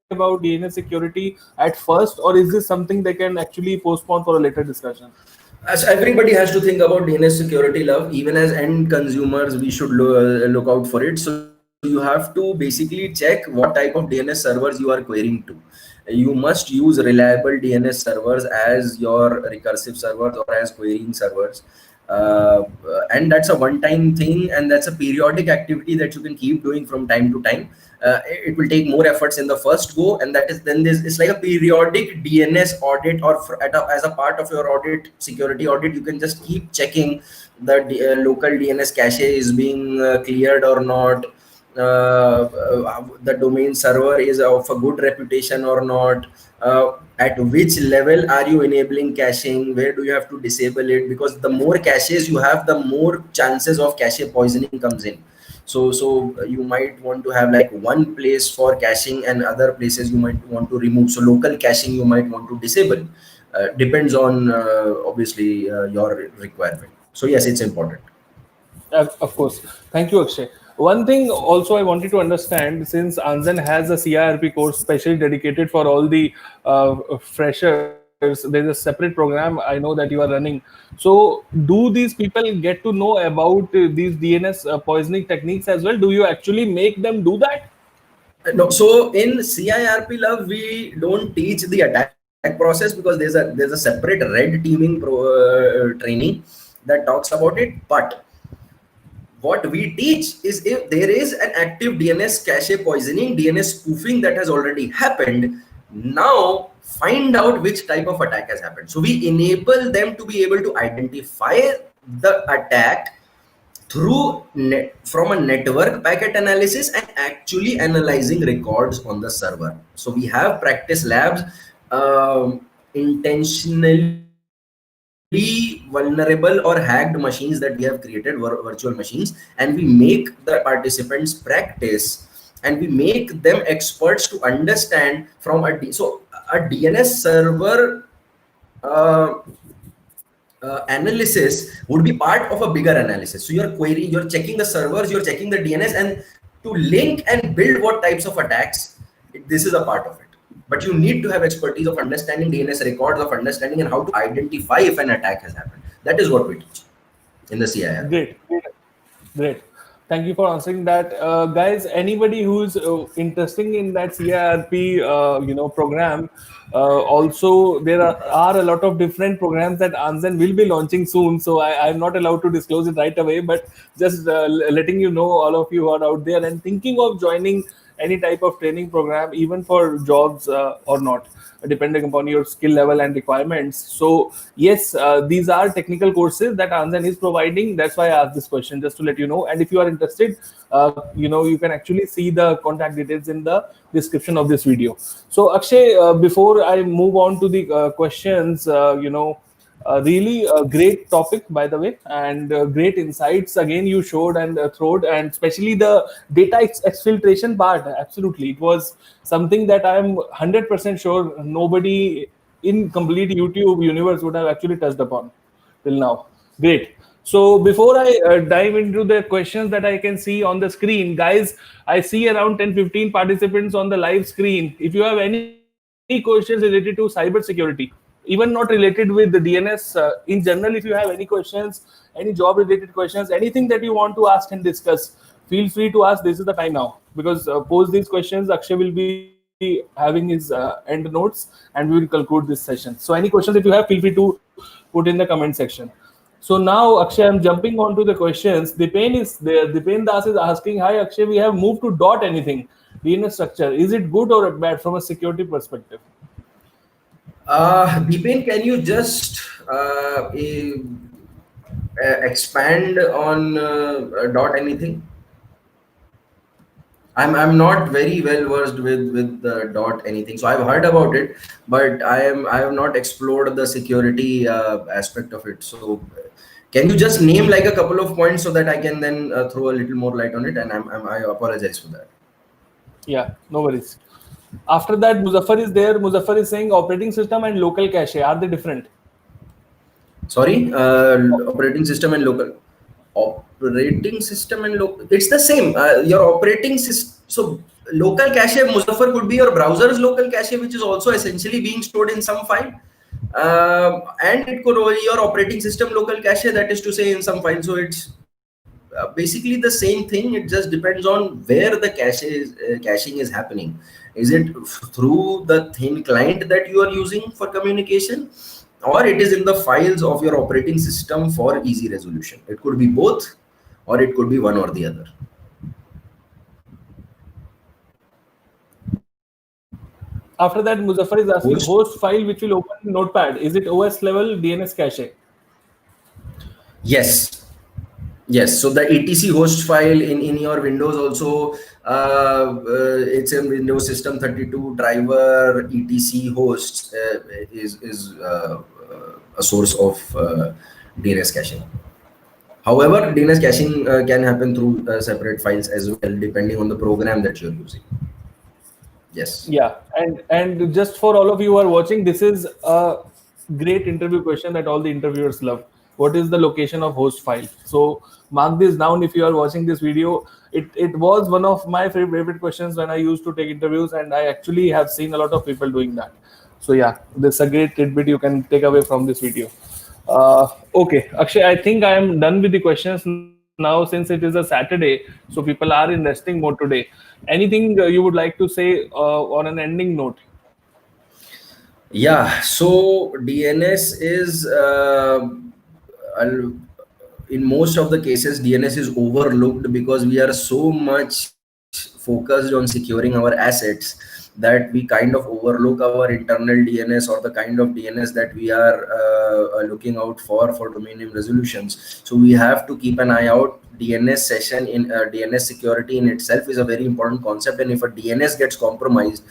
about DNS security at first, or is this something they can actually postpone for a later discussion? as everybody has to think about DNS security, love. Even as end consumers, we should look out for it. So you have to basically check what type of DNS servers you are querying to. You must use reliable DNS servers as your recursive servers or as querying servers. And that's a one-time thing, and that's a periodic activity that you can keep doing from time to time. It will take more efforts in the first go, and that is then this it's like a periodic DNS audit, or as a part of your audit, security audit, you can just keep checking the local DNS cache is being cleared or not. The domain server is of a good reputation or not. At which level are you enabling caching? Where do you have to disable it? Because the more caches you have, the more chances of cache poisoning comes in. So you might want to have like one place for caching and other places you might want to remove. So local caching you might want to disable. Depends on obviously your requirement. So yes, it's important. Of course. Thank you, Akshay. One thing also I wanted to understand, since Anjan has a CIRP course specially dedicated for all the freshers, there's a separate program I know that you are running. So, do these people get to know about these DNS poisoning techniques as well? Do you actually make them do that? No, so in CIRP, love, we don't teach the attack process because there's a separate red teaming training that talks about it. But what we teach is, if there is an active DNS cache poisoning, DNS spoofing that has already happened, now find out which type of attack has happened. So we enable them to be able to identify the attack through from a network packet analysis and actually analyzing records on the server. So we have practice labs, intentionally vulnerable or hacked machines that we have created, virtual machines, and we make the participants practice, and we make them experts to understand from so a DNS server uh, analysis would be part of a bigger analysis. So you're querying, you're checking the servers, you're checking the DNS, and to link and build what types of attacks, this is a part of it. But you need to have expertise of understanding DNS records, of understanding and how to identify if an attack has happened. That is what we teach in the CIR. Great. Great. Thank you for answering that, guys. Anybody who's interested in that CIRP, program. Also, there are a lot of different programs that Anjan will be launching soon. So I'm not allowed to disclose it right away, but just letting you know, all of you who are out there and thinking of joining any type of training program, even for jobs or not, depending upon your skill level and requirements. So yes, these are technical courses that Anjan is providing. That's why I asked this question, just to let you know. And if you are interested, you can actually see the contact details in the description of this video. So Akshay, before I move on to the questions, really a great topic, by the way, and great insights again you showed and throwed, and especially the data exfiltration part. Absolutely, it was something that I'm 100% sure nobody in complete YouTube universe would have actually touched upon till now. Great. So before I dive into the questions that I can see on the screen, guys, I see around 10-15 participants on the live screen. If you have any questions related to cybersecurity, even not related with the DNS, in general, if you have any questions, any job related questions, anything that you want to ask and discuss, feel free to ask. This is the time now, because post these questions, Akshay will be having his end notes and we will conclude this session. So any questions, if you have, feel free to put in the comment section. So now, Akshay, I'm jumping on to the questions. Dipen is there. Dipen Das is asking, hi Akshay, we have moved to dot anything DNS structure. Is it good or bad from a security perspective? Deepen, can you just expand on dot anything? I'm not very well versed with the dot anything, so I've heard about it, but I have not explored the security aspect of it. So can you just name like a couple of points so that I can then throw a little more light on it? And I apologize for that. Yeah, no worries. After that, Muzaffar is there. Muzaffar is saying operating system and local cache, are they different? Sorry, operating system and local. Operating system and local, it's the same. Your operating system, so local cache, Muzaffar, could be your browser's local cache, which is also essentially being stored in some file. And it could your operating system local cache, that is to say in some files. So it's basically the same thing. It just depends on where the caching is happening. Is it through the thin client that you are using for communication, or it is in the files of your operating system for easy resolution? It could be both, or it could be one or the other. After that, Muzaffar is asking, Host. host file which will open in Notepad, is it OS level DNS cache? Yes. Yes, so the etc host file in your Windows also, it's in Windows System 32 driver. etc hosts is a source of DNS caching. However, DNS caching can happen through separate files as well, depending on the program that you're using. Yes. Yeah, and just for all of you who are watching, this is a great interview question that all the interviewers love. What is the location of host file? So mark this down if you are watching this video. It was one of my favorite questions when I used to take interviews, and I actually have seen a lot of people doing that. So yeah, this is a great tidbit you can take away from this video. Okay, Akshay, I think I am done with the questions now since it is a Saturday, so people are in resting mode today. Anything you would like to say on an ending note? Yeah, so DNS is in most of the cases, DNS is overlooked because we are so much focused on securing our assets that we kind of overlook our internal DNS or the kind of DNS that we are looking out for domain name resolutions. So we have to keep an eye out. DNS session in DNS security in itself is a very important concept, and if a DNS gets compromised,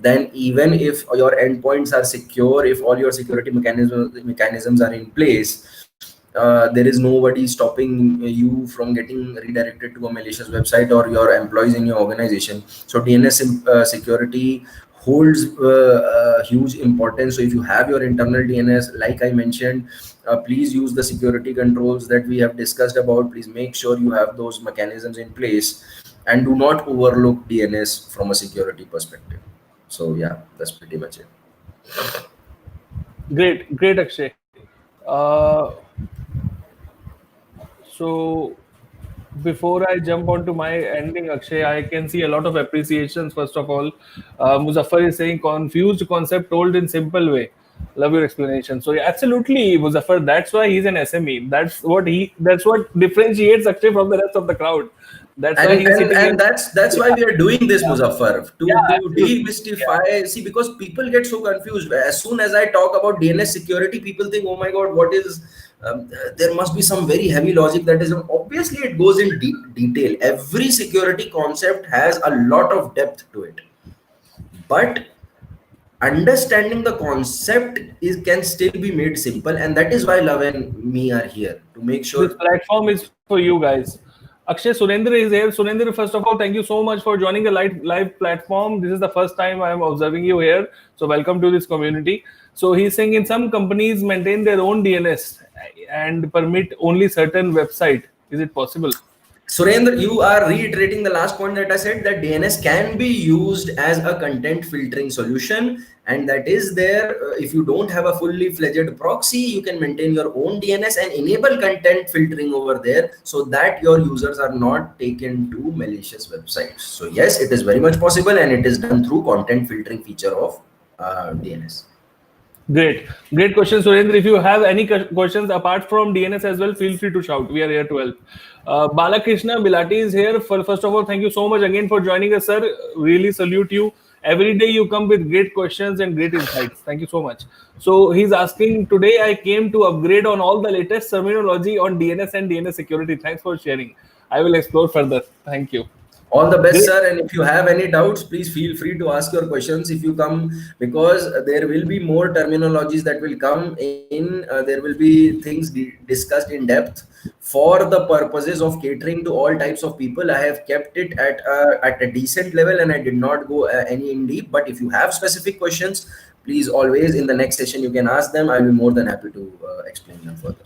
then even if your endpoints are secure, if all your security mechanisms are in place, there is nobody stopping you from getting redirected to a malicious website or your employees in your organization. So DNS security holds huge importance. So if you have your internal DNS, like I mentioned, please use the security controls that we have discussed about. Please make sure you have those mechanisms in place, and do not overlook DNS from a security perspective. So yeah, that's pretty much it. Great, Akshay. So before I jump on to my ending, Akshay, I can see a lot of appreciations. First of all, Muzaffar is saying confused concept told in simple way. Love your explanation. So yeah, absolutely, Muzaffar. That's why he's an SME. That's what differentiates Akshay from the rest of the crowd. That's why he's sitting here. And that's why we are doing this, Muzaffar, Yeah, to absolutely. Yeah. demystify. See, because people get so confused. As soon as I talk about DNS security, people think, oh my God, what is there must be some very heavy logic that is obviously it goes in detail. Every security concept has a lot of depth to it, but understanding the concept is can still be made simple, and that is why Love and me are here to make This sure. platform is for you guys. Akshay, Surendra is here. Surendra, first of all, thank you so much for joining the live platform. This is the first time I am observing you here. So welcome to this community. So he's saying in some companies maintain their own DNS and permit only certain website. Is it possible? Surendra, you are reiterating the last point that I said, that DNS can be used as a content filtering solution, and that is there. If you don't have a fully fledged proxy, you can maintain your own DNS and enable content filtering over there so that your users are not taken to malicious websites. So yes, it is very much possible, and it is done through content filtering feature of DNS. Great question, Surendra. If you have any questions apart from DNS as well, feel free to shout. We are here to help. Balakrishna Bilati is here. First of all, thank you so much again for joining us, sir. Really salute you. Every day you come with great questions and great insights. Thank you so much. So he's asking, today I came to upgrade on all the latest terminology on DNS and DNS security. Thanks for sharing. I will explore further. Thank you. All the best, Great. sir. And if you have any doubts, please feel free to ask your questions if you come, because there will be more terminologies that will come in. There will be things discussed in depth for the purposes of catering to all types of people. I have kept it at a decent level, and I did not go any in deep. But if you have specific questions, please always in the next session you can ask them. I'll be more than happy to explain them further.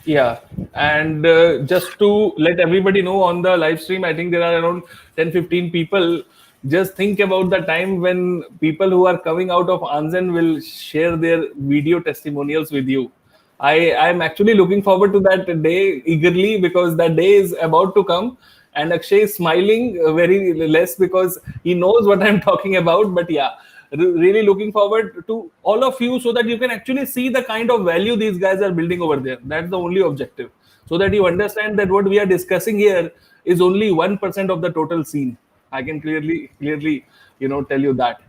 Yeah, and just to let everybody know on the live stream, I think there are around 10-15 people. just think about the time when people who are coming out of Anzen will share their video testimonials with you. I'm actually looking forward to that day eagerly, because that day is about to come. And Akshay is smiling very less because he knows what I'm talking about. But yeah, really looking forward to all of you, so that you can actually see the kind of value these guys are building over there. That's the only objective, so that you understand that what we are discussing here is only 1% of the total scene. I can clearly, tell you that.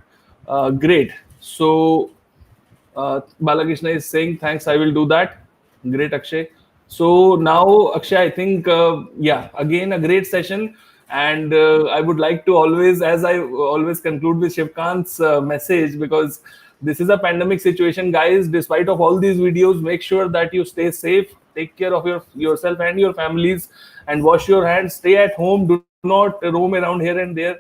Great. So Balakrishna is saying, thanks, I will do that. Great, Akshay. So now, Akshay, I think, yeah, again, a great session. And I would like to always, as I always conclude with Shivkant's message, because this is a pandemic situation, guys. Despite of all these videos, make sure that you stay safe, take care of yourself and your families, and wash your hands. Stay at home. Do not roam around here and there.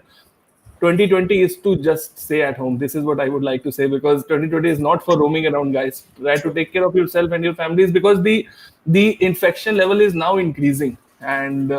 2020 is to just stay at home. This is what I would like to say, because 2020 is not for roaming around, guys. Try to take care of yourself and your families, because the infection level is now increasing, and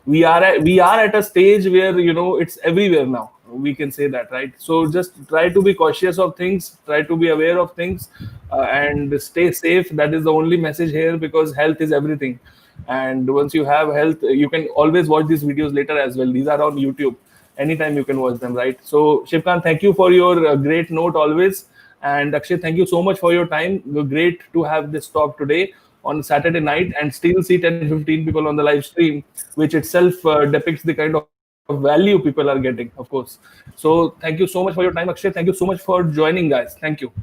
we are at a stage where it's everywhere now. We can say that, right? So just try to be cautious of things, try to be aware of things, and stay safe. That is the only message here, because health is everything. And once you have health, you can always watch these videos later as well. These are on YouTube. Anytime you can watch them, right? So Shivkant, thank you for your great note always. And Akshay, thank you so much for your time. Great to have this talk today on Saturday night, and still see 10-15 people on the live stream, which itself depicts the kind of value people are getting, of course. So thank you so much for your time, Akshay. Thank you so much for joining, guys. Thank you. Bye bye.